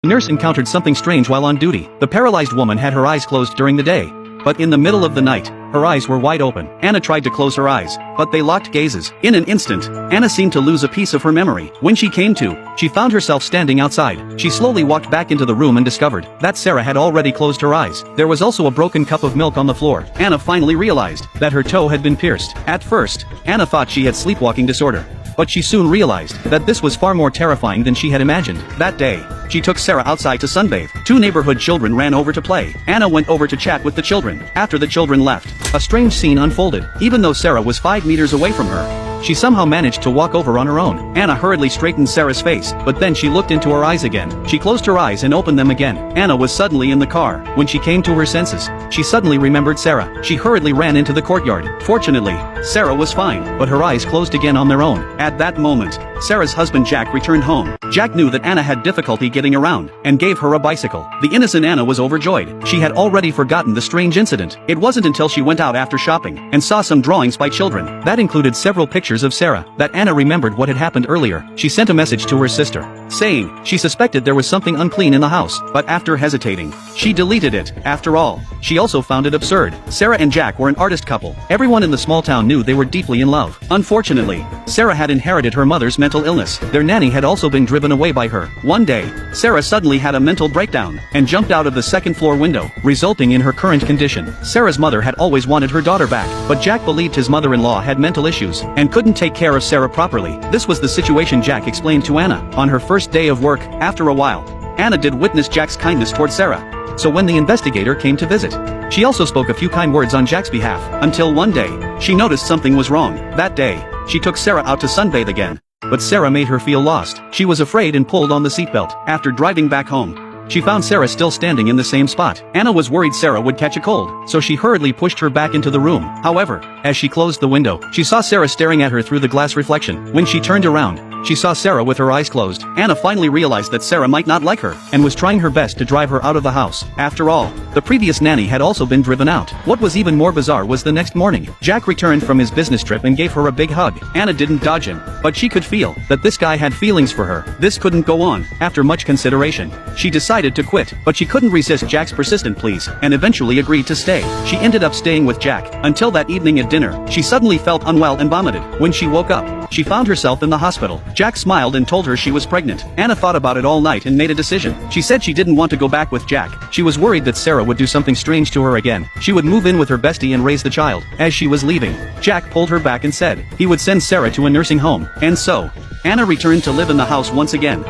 The nurse encountered something strange while on duty. The paralyzed woman had her eyes closed during the day. But in the middle of the night, her eyes were wide open. Anna tried to close her eyes, but they locked gazes. In an instant, Anna seemed to lose a piece of her memory. When she came to, she found herself standing outside. She slowly walked back into the room and discovered that Sarah had already closed her eyes. There was also a broken cup of milk on the floor. Anna finally realized that her toe had been pierced. At first, Anna thought she had sleepwalking disorder. But she soon realized that this was far more terrifying than she had imagined. That day, she took Sarah outside to sunbathe. Two neighborhood children ran over to play. Anna went over to chat with the children. After the children left, a strange scene unfolded. Even though Sarah was 5 meters away from her, she somehow managed to walk over on her own. Anna hurriedly straightened Sarah's face, but then she looked into her eyes again. She closed her eyes and opened them again. Anna was suddenly in the car. When she came to her senses, she suddenly remembered Sarah. She hurriedly ran into the courtyard. Fortunately, Sarah was fine, but her eyes closed again on their own. At that moment, Sarah's husband Jack returned home. Jack knew that Anna had difficulty getting around, and gave her a bicycle. The innocent Anna was overjoyed. She had already forgotten the strange incident. It wasn't until she went out after shopping, and saw some drawings by children, that included several pictures of Sarah, that Anna remembered what had happened earlier. She sent a message to her sister, saying she suspected there was something unclean in the house, but after hesitating, she deleted it. After all, she also found it absurd. Sarah and Jack were an artist couple. Everyone in the small town knew they were deeply in love. Unfortunately, Sarah had inherited her mother's mental illness. Their nanny had also been driven away by her. One day, Sarah suddenly had a mental breakdown, and jumped out of the second-floor window, resulting in her current condition. Sarah's mother had always wanted her daughter back, but Jack believed his mother-in-law had mental issues, and couldn't take care of Sarah properly. This was the situation Jack explained to Anna. On her first day of work, after a while, Anna did witness Jack's kindness toward Sarah. So when the investigator came to visit, she also spoke a few kind words on Jack's behalf, until one day, she noticed something was wrong. That day, she took Sarah out to sunbathe again. But Sarah made her feel lost. She was afraid and pulled on the seatbelt. After driving back home, she found Sarah still standing in the same spot. Anna was worried Sarah would catch a cold, so she hurriedly pushed her back into the room. However, as she closed the window, she saw Sarah staring at her through the glass reflection. When she turned around, she saw Sarah with her eyes closed. Anna finally realized that Sarah might not like her, and was trying her best to drive her out of the house. After all, the previous nanny had also been driven out. What was even more bizarre was the next morning. Jack returned from his business trip and gave her a big hug. Anna didn't dodge him, but she could feel that this guy had feelings for her. This couldn't go on. After much consideration, she decided to quit, but she couldn't resist Jack's persistent pleas, and eventually agreed to stay. She ended up staying with Jack, until that evening at dinner, she suddenly felt unwell and vomited. When she woke up, she found herself in the hospital. Jack smiled and told her she was pregnant. Anna thought about it all night and made a decision. She said she didn't want to go back with Jack. She was worried that Sarah would do something strange to her again. She would move in with her bestie and raise the child. As she was leaving, Jack pulled her back and said he would send Sarah to a nursing home. And so, Anna returned to live in the house once again.